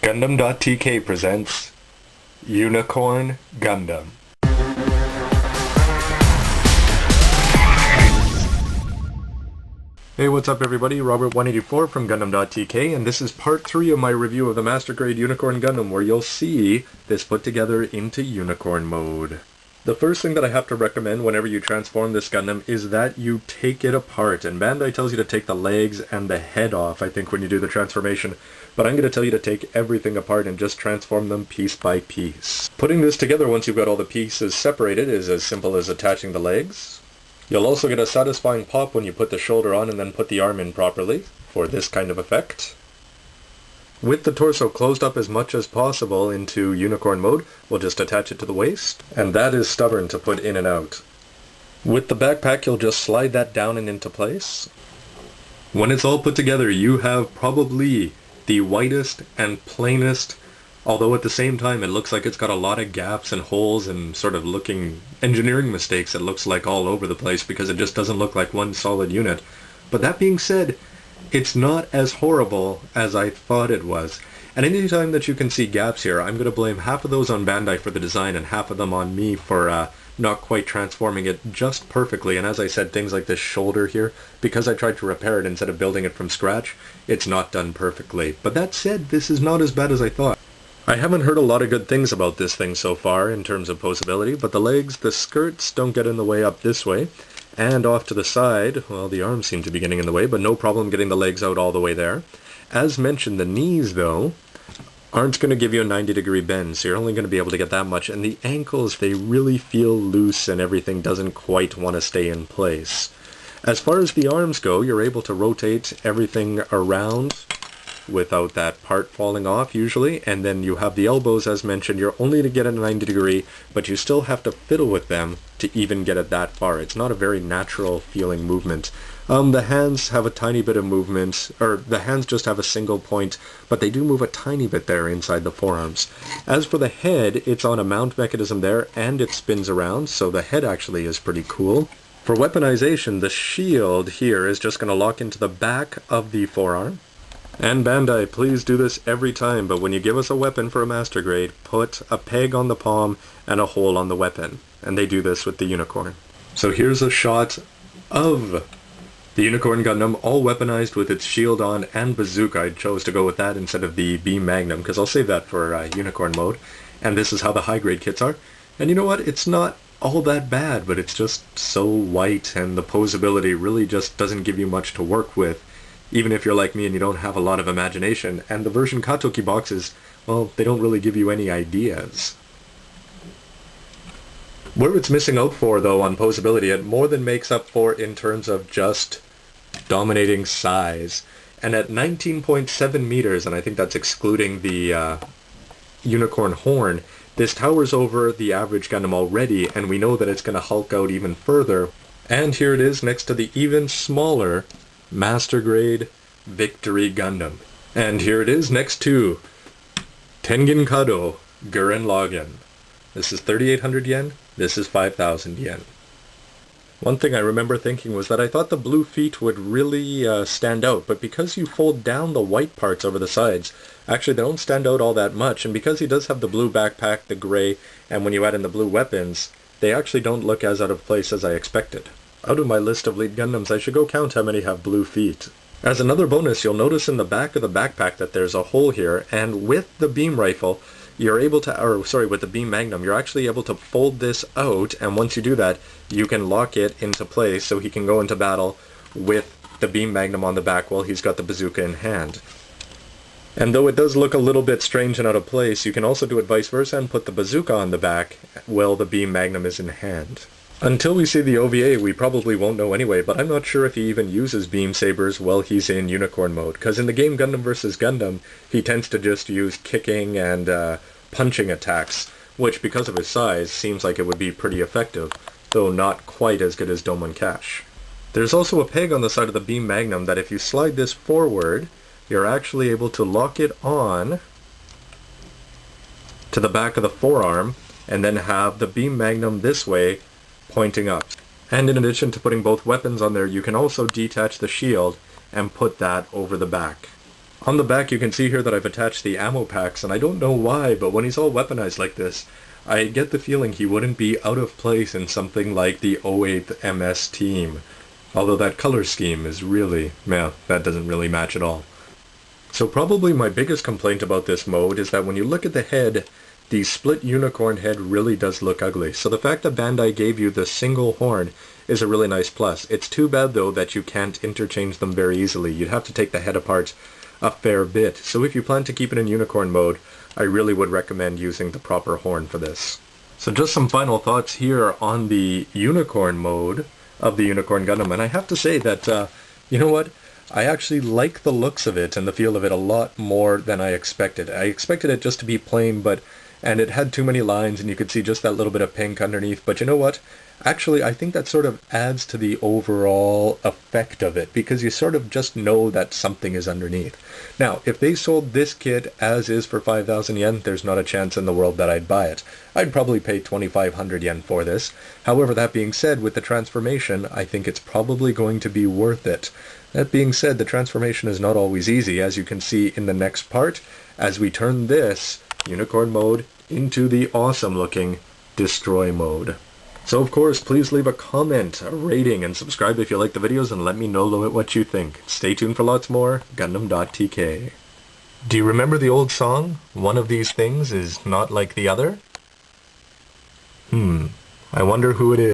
Gundam.tk presents Unicorn Gundam. Hey, what's up everybody? Robert184 from Gundam.tk, and this is part 3 of my review of the Master Grade Unicorn Gundam, where you'll see this put together into Unicorn mode. The first thing that I have to recommend whenever you transform this Gundam is that you take it apart, and Bandai tells you to take the legs and the head off, I think, when you do the transformation, but I'm going to tell you to take everything apart and just transform them piece by piece. Putting this together once you've got all the pieces separated is as simple as attaching the legs. You'll also get a satisfying pop when you put the shoulder on and then put the arm in properly for this kind of effect. With the torso closed up as much as possible into Unicorn mode, we'll just attach it to the waist, and that is stubborn to put in and out. With the backpack, you'll just slide that down and into place. When it's all put together, you have probably the whitest and plainest, although at the same time it looks like it's got a lot of gaps and holes and sort of looking engineering mistakes, it looks like all over the place because it just doesn't look like one solid unit. But that being said, it's not as horrible as I thought it was. And anytime that you can see gaps here, I'm going to blame half of those on Bandai for the design and half of them on me for not quite transforming it just perfectly. And as I said, things like this shoulder here, because I tried to repair it instead of building it from scratch, it's not done perfectly. But that said, this is not as bad as I thought. I haven't heard a lot of good things about this thing so far in terms of posability, but the legs, the skirts don't get in the way up this way. And off to the side, well, the arms seem to be getting in the way, but no problem getting the legs out all the way there. As mentioned, the knees, though, aren't going to give you a 90-degree bend, so you're only going to be able to get that much. And the ankles, they really feel loose and everything doesn't quite want to stay in place. As far as the arms go, you're able to rotate everything around without that part falling off usually, and then you have the elbows, as mentioned. You're only to get a 90 degree, but you still have to fiddle with them to even get it that far. It's not a very natural feeling movement. The hands have a tiny bit of movement, or the hands just have a single point, but they do move a tiny bit there inside the forearms. As for the head, it's on a mount mechanism there, and it spins around, so the head actually is pretty cool. For weaponization, the shield here is just going to lock into the back of the forearm. And Bandai, please do this every time, but when you give us a weapon for a master grade, put a peg on the palm and a hole on the weapon. And they do this with the Unicorn. So here's a shot of the Unicorn Gundam, all weaponized with its shield on and bazooka. I chose to go with that instead of the beam magnum, because I'll save that for Unicorn mode. And this is how the high grade kits are. And you know what? It's not all that bad, but it's just so white, and the posability really just doesn't give you much to work with, even if you're like me and you don't have a lot of imagination. And the ver.Ka boxes, well, they don't really give you any ideas. Where it's missing out for, though, on posability, it more than makes up for in terms of just dominating size. And at 19.7 meters, and I think that's excluding the Unicorn horn, this towers over the average Gundam already, and we know that it's going to hulk out even further. And here it is next to the even smaller Master Grade Victory Gundam. And here it is next to Tengen Kado Gurren Lagann. This is 3,800 yen, this is 5,000 yen. One thing I remember thinking was that I thought the blue feet would really stand out, but because you fold down the white parts over the sides, actually they don't stand out all that much, and because he does have the blue backpack, the gray, and when you add in the blue weapons, they actually don't look as out of place as I expected. Out of my list of lead Gundams, I should go count how many have blue feet. As another bonus, you'll notice in the back of the backpack that there's a hole here, and with the beam rifle, you're able to, with the beam magnum, you're actually able to fold this out, and once you do that, you can lock it into place so he can go into battle with the beam magnum on the back while he's got the bazooka in hand. And though it does look a little bit strange and out of place, you can also do it vice versa and put the bazooka on the back while the beam magnum is in hand. Until we see the OVA, we probably won't know anyway, but I'm not sure if he even uses beam sabers while he's in Unicorn mode, because in the game Gundam vs. Gundam, he tends to just use kicking and punching attacks, which, because of his size, seems like it would be pretty effective, though not quite as good as Domon Cash. There's also a peg on the side of the beam magnum that if you slide this forward, you're actually able to lock it on to the back of the forearm, and then have the beam magnum this way, pointing up. And in addition to putting both weapons on there, you can also detach the shield and put that over the back. On the back you can see here that I've attached the ammo packs, and I don't know why, but when he's all weaponized like this, I get the feeling he wouldn't be out of place in something like the 08th MS team. Although that color scheme is really, that doesn't really match at all. So probably my biggest complaint about this mode is that when you look at the head, the split unicorn head really does look ugly. So the fact that Bandai gave you the single horn is a really nice plus. It's too bad though that you can't interchange them very easily. You'd have to take the head apart a fair bit. So if you plan to keep it in unicorn mode, I really would recommend using the proper horn for this. So just some final thoughts here on the unicorn mode of the Unicorn Gundam, and I have to say that, you know what? I actually like the looks of it and the feel of it a lot more than I expected. I expected it just to be plain, and it had too many lines and you could see just that little bit of pink underneath, but you know what? Actually, I think that sort of adds to the overall effect of it, because you sort of just know that something is underneath. Now, if they sold this kit as is for 5,000 yen, there's not a chance in the world that I'd buy it. I'd probably pay 2,500 yen for this. However, that being said, with the transformation, I think it's probably going to be worth it. That being said, the transformation is not always easy, as you can see in the next part, as we turn this unicorn mode into the awesome looking destroy mode. So of course, please leave a comment, a rating, and subscribe if you like the videos, and let me know what you think. Stay tuned for lots more Gundam.tk. Do you remember the old song, "One of these things is not like the other"? I wonder who it is.